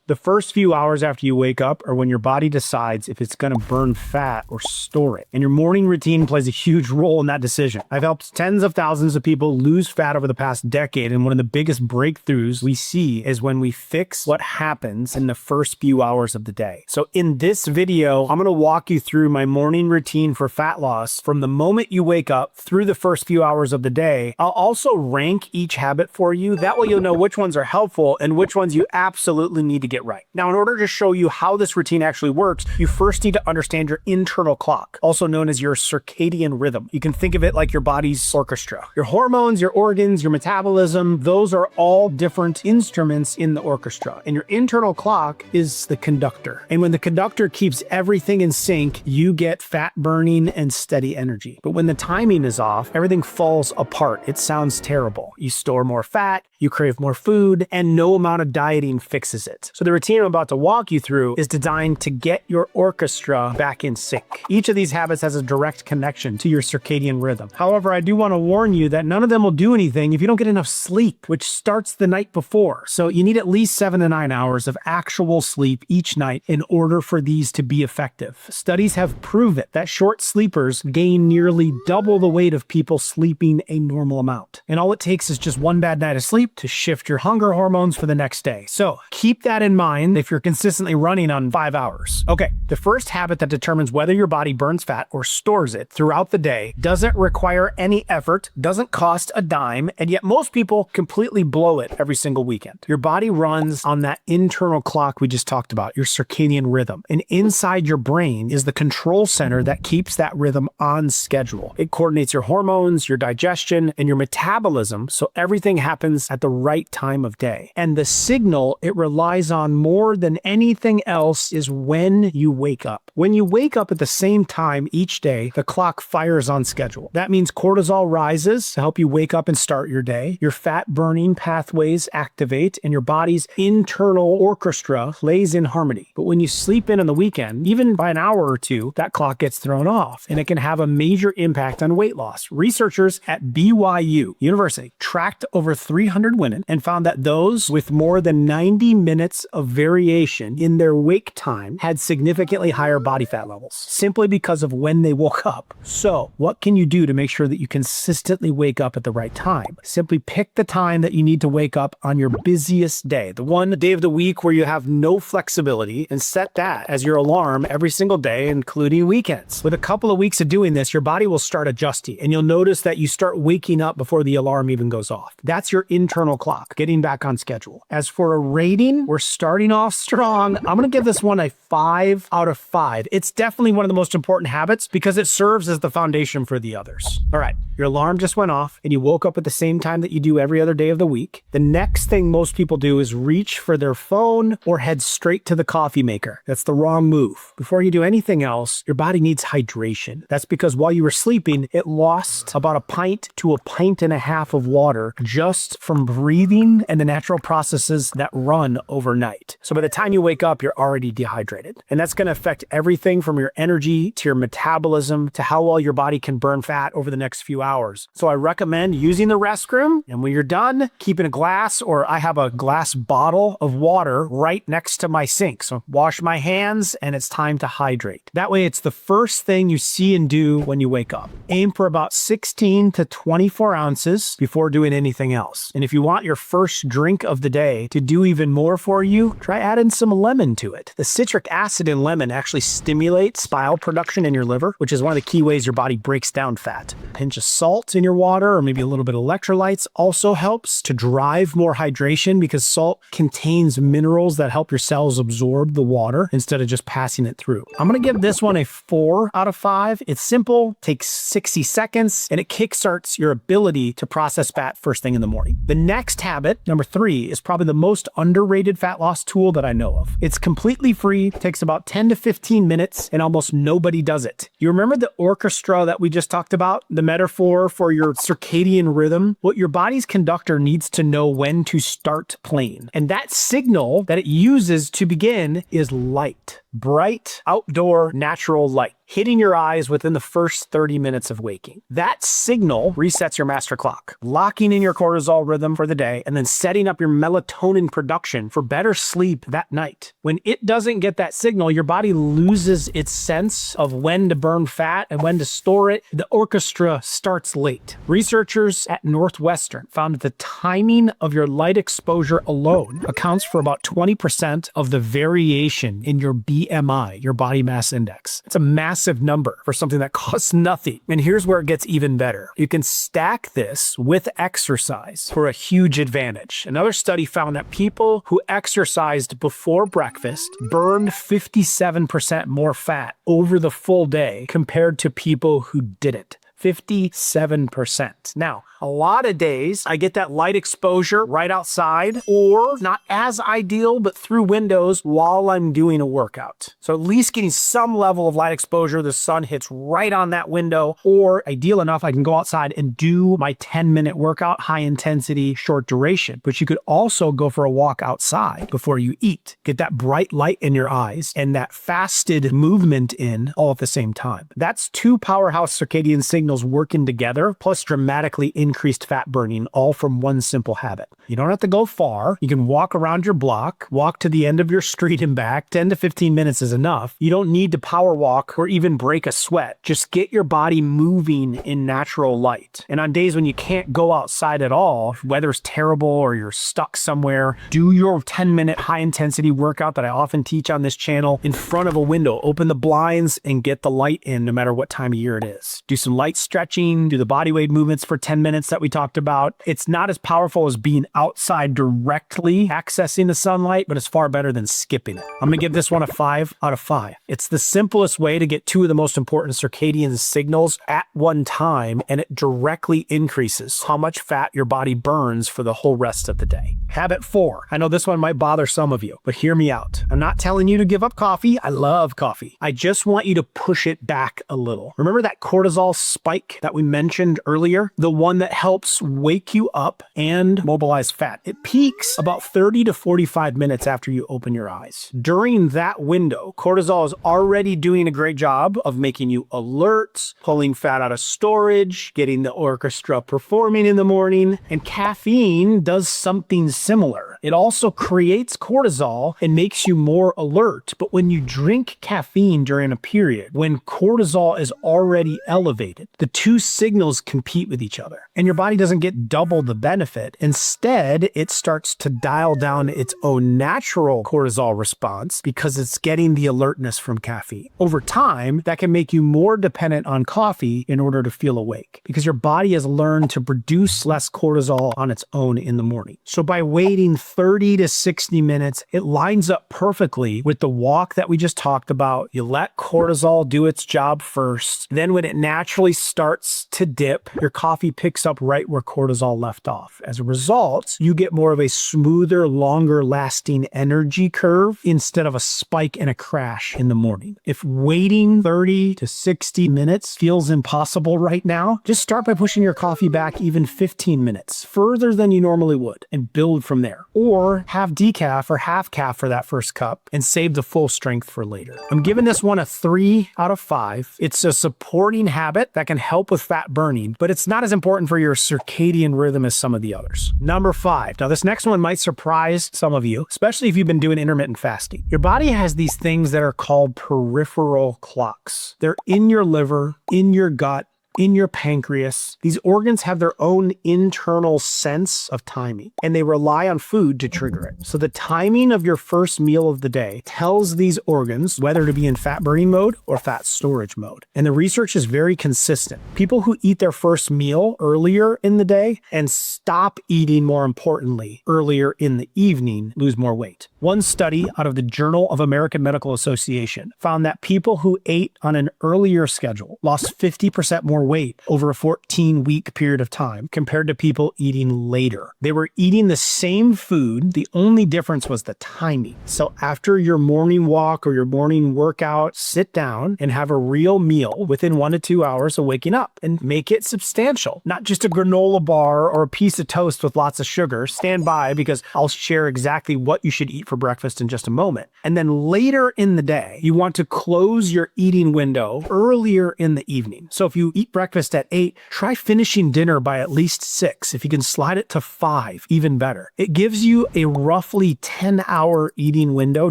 The first few hours after you wake up are when your body decides if it's going to burn fat or store it. And your morning routine plays a huge role in that decision. I've helped tens of thousands of people lose fat over the past decade, and one of the biggest breakthroughs we see is when we fix what happens in the first few hours of the day. So in this video, I'm going to walk you through my morning routine for fat loss from the moment you wake up through the first few hours of the day. I'll also rank each habit for you. That way you'll know which ones are helpful and which ones you absolutely need to get right. Now, in order to show you how this routine actually works, you first need to understand your internal clock, also known as your circadian rhythm. You can think of it like your body's orchestra. Your hormones, your organs, your metabolism, those are all different instruments in the orchestra. And your internal clock is the conductor. And when the conductor keeps everything in sync, you get fat burning and steady energy. But when the timing is off, everything falls apart. It sounds terrible. You store more fat, you crave more food, and no amount of dieting fixes it. So the routine I'm about to walk you through is designed to get your orchestra back in sync. Each of these habits has a direct connection to your circadian rhythm. However, I do want to warn you that none of them will do anything if you don't get enough sleep, which starts the night before. So you need at least 7 to 9 hours of actual sleep each night in order for these to be effective. Studies have proven that short sleepers gain nearly double the weight of people sleeping a normal amount. And all it takes is just one bad night of sleep to shift your hunger hormones for the next day. So keep that in mind if you're consistently running on 5 hours. Okay, the first habit that determines whether your body burns fat or stores it throughout the day doesn't require any effort, doesn't cost a dime, and yet most people completely blow it every single weekend. Your body runs on that internal clock we just talked about, your circadian rhythm. And inside your brain is the control center that keeps that rhythm on schedule. It coordinates your hormones, your digestion, and your metabolism, so everything happens at the right time of day. And the signal it relies on more than anything else is when you wake up. When you wake up at the same time each day, the clock fires on schedule. That means cortisol rises to help you wake up and start your day. Your fat burning pathways activate and your body's internal orchestra plays in harmony. But when you sleep in on the weekend, even by an hour or two, that clock gets thrown off and it can have a major impact on weight loss. Researchers at BYU University tracked over 300 women and found that those with more than 90 minutes of variation in their wake time had significantly higher body fat levels simply because of when they woke up. So what can you do to make sure that you consistently wake up at the right time? Simply pick the time that you need to wake up on your busiest day, the one day of the week where you have no flexibility, and set that as your alarm every single day, including weekends. With a couple of weeks of doing this, your body will start adjusting and you'll notice that you start waking up before the alarm even goes off. That's your internal clock, getting back on schedule. As for a rating, we're starting off strong. I'm going to give this one a 5 out of 5. It's definitely one of the most important habits because it serves as the foundation for the others. All right, your alarm just went off and you woke up at the same time that you do every other day of the week. The next thing most people do is reach for their phone or head straight to the coffee maker. That's the wrong move. Before you do anything else, your body needs hydration. That's because while you were sleeping, it lost about a pint to a pint and a half of water just from breathing and the natural processes that run overnight. So by the time you wake up, you're already dehydrated. And that's going to affect everything from your energy to your metabolism to how well your body can burn fat over the next few hours. So I recommend using the restroom, and when you're done, keeping a glass, or I have a glass bottle of water right next to my sink. So wash my hands and it's time to hydrate. That way it's the first thing you see and do when you wake up. Aim for about 16 to 24 ounces before doing anything else. And if you want your first drink of the day to do even more for you, try adding some lemon to it. The citric acid in lemon actually stimulates bile production in your liver, which is one of the key ways your body breaks down fat. A pinch of salt in your water, or maybe a little bit of electrolytes, also helps to drive more hydration because salt contains minerals that help your cells absorb the water instead of just passing it through. I'm going to give this one a 4 out of 5. It's simple, takes 60 seconds, and it kickstarts your ability to process fat first thing in the morning. The next habit, number 3, is probably the most underrated fat loss tool that I know of. It's completely free, takes about 10 to 15 minutes, and almost nobody does it. You remember the orchestra that we just talked about? The metaphor for your circadian rhythm? What your body's conductor needs to know when to start playing. And that signal that it uses to begin is light. bright, outdoor, natural light hitting your eyes within the first 30 minutes of waking. That signal resets your master clock, locking in your cortisol rhythm for the day and then setting up your melatonin production for better sleep that night. When it doesn't get that signal, your body loses its sense of when to burn fat and when to store it. The orchestra starts late. Researchers at Northwestern found that the timing of your light exposure alone accounts for about 20% of the variation in your BMI, your body mass index. It's a massive number for something that costs nothing. And here's where it gets even better. You can stack this with exercise for a huge advantage. Another study found that people who exercised before breakfast burned 57% more fat over the full day compared to people who didn't. 57%. Now, a lot of days I get that light exposure right outside, or not as ideal, but through windows while I'm doing a workout. So at least getting some level of light exposure, the sun hits right on that window, or ideal enough, I can go outside and do my 10-minute workout, high intensity, short duration. But you could also go for a walk outside before you eat. Get that bright light in your eyes and that fasted movement in all at the same time. That's two powerhouse circadian signals working together, plus dramatically increased fat burning, all from one simple habit. You don't have to go far. You can walk around your block, walk to the end of your street and back. 10 to 15 minutes is enough. You don't need to power walk or even break a sweat. Just get your body moving in natural light. And on days when you can't go outside at all, if weather's terrible or you're stuck somewhere, do your 10-minute high-intensity workout that I often teach on this channel in front of a window. Open the blinds and get the light in no matter what time of year it is. Do some light stretching, do the body weight movements for 10 minutes that we talked about. It's not as powerful as being outside directly accessing the sunlight, but it's far better than skipping it. I'm gonna give this one a 5 out of 5. It's the simplest way to get two of the most important circadian signals at one time, and it directly increases how much fat your body burns for the whole rest of the day. Habit 4. I know this one might bother some of you, but hear me out. I'm not telling you to give up coffee. I love coffee. I just want you to push it back a little. Remember that cortisol spike that we mentioned earlier? The one that helps wake you up and mobilize fat. It peaks about 30 to 45 minutes after you open your eyes. During that window, cortisol is already doing a great job of making you alert, pulling fat out of storage, getting the orchestra performing in the morning, and caffeine does something similar. It also creates cortisol and makes you more alert. But when you drink caffeine during a period when cortisol is already elevated, the two signals compete with each other and your body doesn't get double the benefit. Instead, it starts to dial down its own natural cortisol response because it's getting the alertness from caffeine. Over time, that can make you more dependent on coffee in order to feel awake because your body has learned to produce less cortisol on its own in the morning. So by waiting 30 to 60 minutes, it lines up perfectly with the walk that we just talked about. You let cortisol do its job first. Then when it naturally starts to dip, your coffee picks up right where cortisol left off. As a result, you get more of a smoother, longer lasting energy curve instead of a spike and a crash in the morning. If waiting 30 to 60 minutes feels impossible right now, just start by pushing your coffee back even 15 minutes further than you normally would and build from there. Or have decaf or half calf for that first cup and save the full strength for later. I'm giving this one a 3 out of 5. It's a supporting habit that can help with fat burning, but it's not as important for your circadian rhythm as some of the others. Number 5. Now this next one might surprise some of you, especially if you've been doing intermittent fasting. Your body has these things that are called peripheral clocks. They're in your liver, in your gut, in your pancreas. These organs have their own internal sense of timing, and they rely on food to trigger it. So the timing of your first meal of the day tells these organs whether to be in fat burning mode or fat storage mode. And the research is very consistent. People who eat their first meal earlier in the day and stop eating, more importantly, earlier in the evening lose more weight. One study out of the Journal of American Medical Association found that people who ate on an earlier schedule lost 50% more weight over a 14-week period of time compared to people eating later. They were eating the same food. The only difference was the timing. So after your morning walk or your morning workout, sit down and have a real meal within 1 to 2 hours of waking up and make it substantial. Not just a granola bar or a piece of toast with lots of sugar. Stand by because I'll share exactly what you should eat for breakfast in just a moment. And then later in the day, you want to close your eating window earlier in the evening. So if you eat breakfast at 8, try finishing dinner by at least 6. If you can slide it to 5, even better. It gives you a roughly 10-hour eating window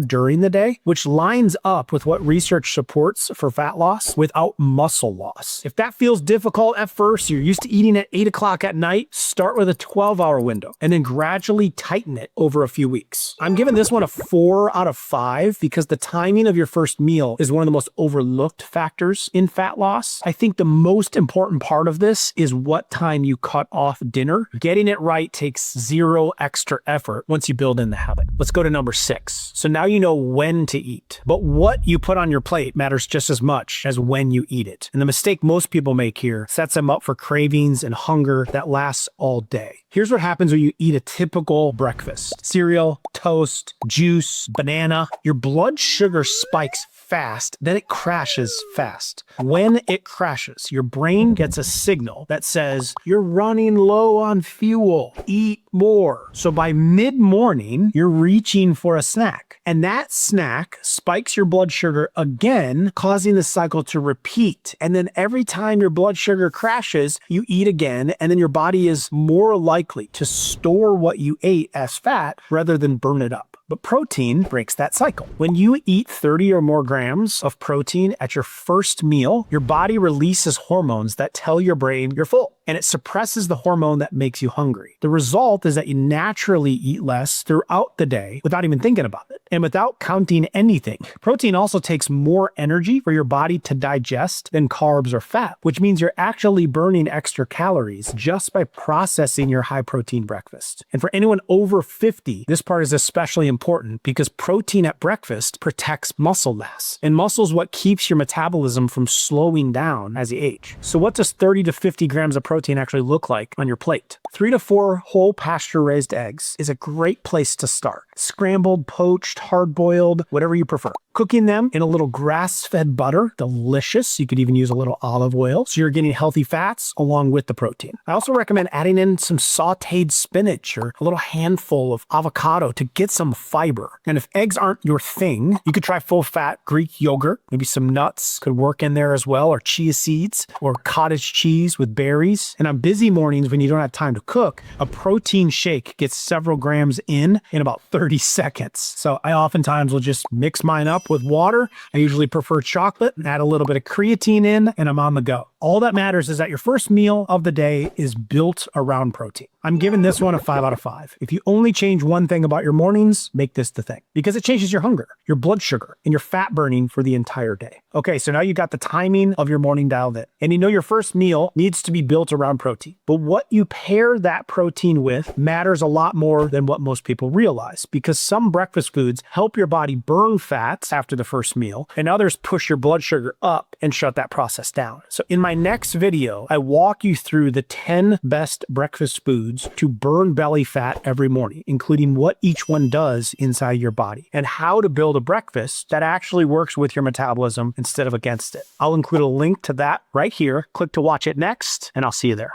during the day, which lines up with what research supports for fat loss without muscle loss. If that feels difficult at first, you're used to eating at 8 o'clock at night, start with a 12-hour window and then gradually tighten it over a few weeks. I'm giving this one a 4 out of 5 because the timing of your first meal is one of the most overlooked factors in fat loss. I think the most important part of this is what time you cut off dinner. Getting it right takes zero extra effort once you build in the habit. Let's go to number 6. So now you know when to eat, but what you put on your plate matters just as much as when you eat it. And the mistake most people make here sets them up for cravings and hunger that lasts all day. Here's what happens when you eat a typical breakfast: cereal, toast, juice, banana. Your blood sugar spikes fast, then it crashes fast. When it crashes, your brain gets a signal that says, you're running low on fuel, eat more. So by mid-morning, you're reaching for a snack. And that snack spikes your blood sugar again, causing the cycle to repeat. And then every time your blood sugar crashes, you eat again, and then your body is more likely to store what you ate as fat rather than burn it up. But protein breaks that cycle. When you eat 30 or more grams of protein at your first meal, your body releases hormones that tell your brain you're full, and it suppresses the hormone that makes you hungry. The result is that you naturally eat less throughout the day without even thinking about it and without counting anything. Protein also takes more energy for your body to digest than carbs or fat, which means you're actually burning extra calories just by processing your high protein breakfast. And for anyone over 50, this part is especially important because protein at breakfast protects muscle mass, and muscle is what keeps your metabolism from slowing down as you age. So what does 30 to 50 grams of protein actually look like on your plate? 3 to 4 whole pasture-raised eggs is a great place to start. Scrambled, poached, hard-boiled, whatever you prefer. Cooking them in a little grass-fed butter, delicious. You could even use a little olive oil, so you're getting healthy fats along with the protein. I also recommend adding in some sauteed spinach or a little handful of avocado to get some fiber. And if eggs aren't your thing, you could try full-fat Greek yogurt. Maybe some nuts could work in there as well, or chia seeds, or cottage cheese with berries. And on busy mornings when you don't have time to cook, a protein shake gets several grams in about 30 seconds. So I oftentimes will just mix mine up with water. I usually prefer chocolate, and add a little bit of creatine in, and I'm on the go. All that matters is that your first meal of the day is built around protein. I'm giving this one a 5 out of 5. If you only change one thing about your mornings, make this the thing, because it changes your hunger, your blood sugar, and your fat burning for the entire day. Okay, so now you got the timing of your morning dialed in, and you know your first meal needs to be built around protein. But what you pair that protein with matters a lot more than what most people realize, because some breakfast foods help your body burn fats after the first meal, and others push your blood sugar up and shut that process down. So in my next video, I walk you through the 10 best breakfast foods to burn belly fat every morning, including what each one does inside your body, and how to build a breakfast that actually works with your metabolism instead of against it. I'll include a link to that right here. Click to watch it next, and I'll see you there.